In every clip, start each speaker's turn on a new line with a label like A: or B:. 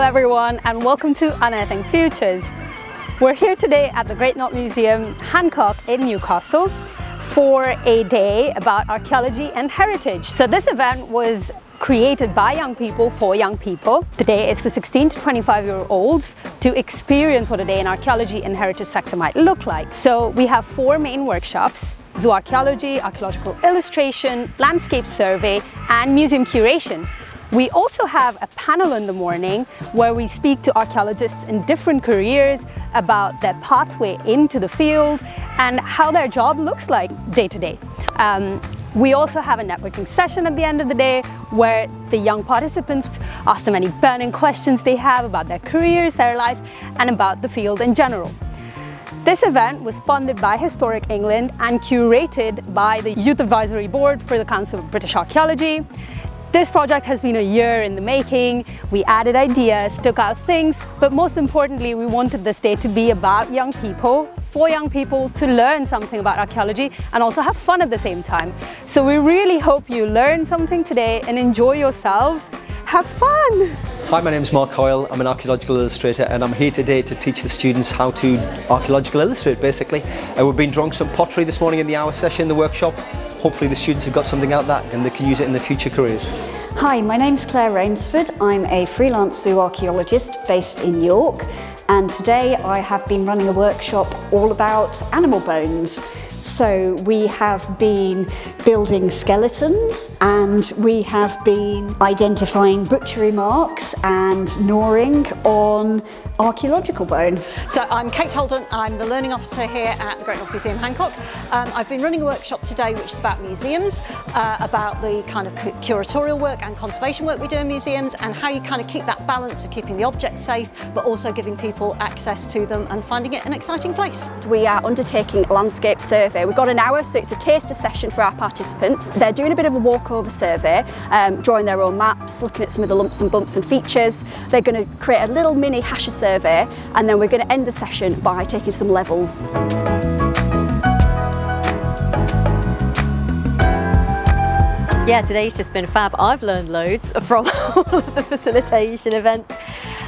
A: everyone, and welcome to Unearthing Futures. We're here today at the Great Knot Museum, Hancock in Newcastle for a day about archaeology and heritage. So this event was created by young people for young people. The day is for 16 to 25-year-olds to experience what a day in archaeology and heritage sector might look like. So we have 4 main workshops: zooarchaeology, archaeological illustration, landscape survey, and museum curation. We also have a panel in the morning where we speak to archaeologists in different careers about their pathway into the field and how their job looks like day to day. We also have a networking session at the end of the day where the young participants ask them any burning questions they have about their careers, their lives, and about the field in general. This event was funded by Historic England and curated by the Youth Advisory Board for the Council of British Archaeology. This project has been a year in the making. We added ideas, took out things, but most importantly, we wanted this day to be about young people, for young people to learn something about archaeology and also have fun at the same time. So we really hope you learn something today and enjoy yourselves. Have fun!
B: Hi, my name is Mark Hoyle. I'm an archaeological illustrator and I'm here today to teach the students how to archaeological illustrate, basically. We've been drawing some pottery this morning in the hour session in the workshop. Hopefully the students have got something out of that and they can use it in their future careers.
C: Hi, my name's Claire Rainsford. I'm a freelance zooarchaeologist based in York, and today I have been running a workshop all about animal bones. So we have been building skeletons and we have been identifying butchery marks and gnawing on archaeological bone.
D: So I'm Kate Holden, I'm the Learning Officer here at the Great Knot Museum Hancock. I've been running a workshop today which is about museums, about the kind of curatorial work and conservation work we do in museums and how you kind of keep that balance of keeping the objects safe but also giving people access to them and finding it an exciting place.
E: We are undertaking a landscape survey. We've got an hour, so it's a taster session for our participants. They're doing a bit of a walkover survey, drawing their own maps, looking at some of the lumps and bumps and features. They're going to create a little mini Hasher survey, and then we're going to end the session by taking some levels.
F: Yeah, today's just been fab. I've learned loads from all of the facilitation events,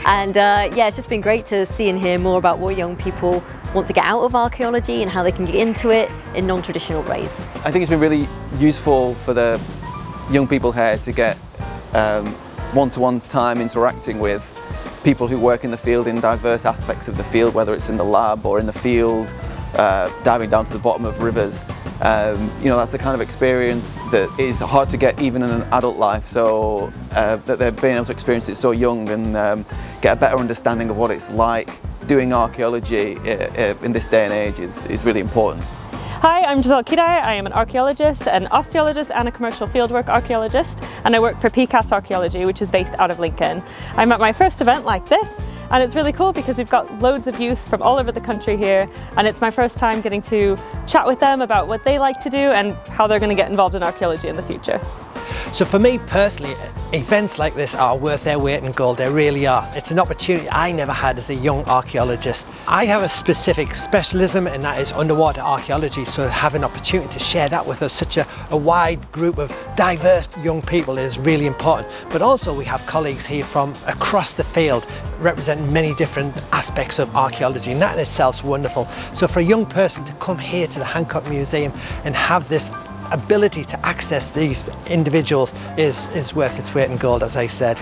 F: and yeah, it's just been great to see and hear more about what young people want to get out of archaeology and how they can get into it in non-traditional ways.
G: I think it's been really useful for the young people here to get one-to-one time interacting with people who work in the field in diverse aspects of the field, whether it's in the lab or in the field, diving down to the bottom of rivers. You know, that's the kind of experience that is hard to get even in an adult life, so that they're being able to experience it so young and get a better understanding of what it's like doing archaeology in this day and age is really important.
H: Hi, I'm Giselle Kidai. I am an archaeologist, an osteologist and a commercial fieldwork archaeologist, and I work for PCAS Archaeology, which is based out of Lincoln. I'm at my first event like this, and it's really cool because we've got loads of youth from all over the country here, and it's my first time getting to chat with them about what they like to do and how they're going to get involved in archaeology in the future.
I: So for me personally, events like this are worth their weight in gold, they really are. It's an opportunity I never had as a young archaeologist. I have a specific specialism, and that is underwater archaeology, so to have an opportunity to share that with such a wide group of diverse young people is really important. But also we have colleagues here from across the field representing many different aspects of archaeology, and that in itself is wonderful. So for a young person to come here to the Hancock Museum and have this ability to access these individuals is worth its weight in gold, as I said.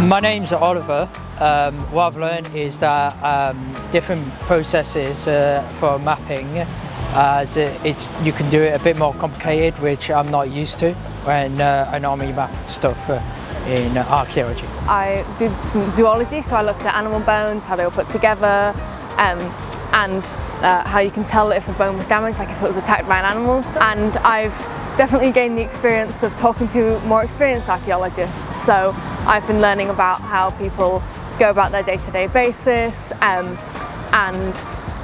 J: My name's Oliver. What I've learned is that different processes for mapping, you can do it a bit more complicated, which I'm not used to when I normally map stuff in archaeology.
K: I did some zoology, so I looked at animal bones, how they were put together, and how you can tell if a bone was damaged, like if it was attacked by an animal. And I've definitely gained the experience of talking to more experienced archaeologists, so I've been learning about how people go about their day-to-day basis and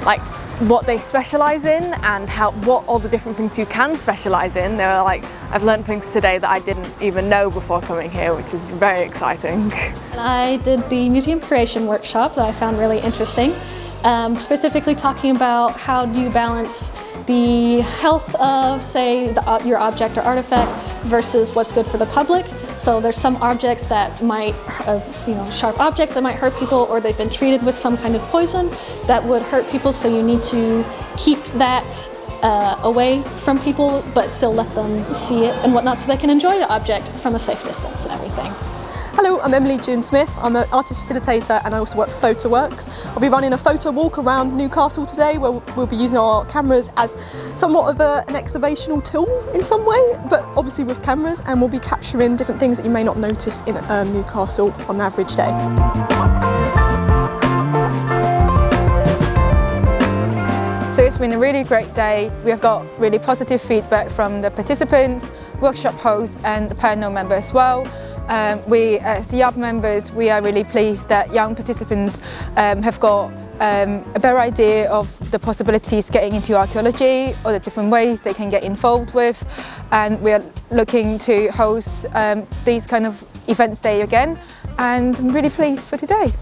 K: like what they specialise in and what all the different things you can specialise in. I've learned things today that I didn't even know before coming here, which is very exciting.
L: I did the museum creation workshop that I found really interesting, specifically talking about how do you balance the health of, say, your object or artifact versus what's good for the public. So there's some objects that might, sharp objects that might hurt people, or they've been treated with some kind of poison that would hurt people, so you need to keep that away from people, but still let them see it and whatnot, so they can enjoy the object from a safe distance and everything.
M: Hello, I'm Emily June Smith. I'm an artist facilitator and I also work for PhotoWorks. I'll be running a photo walk around Newcastle today where we'll be using our cameras as somewhat of an excavational tool in some way, but obviously with cameras, and we'll be capturing different things that you may not notice in Newcastle on an average day.
K: So it's been a really great day. We have got really positive feedback from the participants, workshop hosts and the panel member as well. We, as the YAB members, we are really pleased that young participants have got a better idea of the possibilities getting into archaeology or the different ways they can get involved with, and we are looking to host these kind of events day again, and I'm really pleased for today.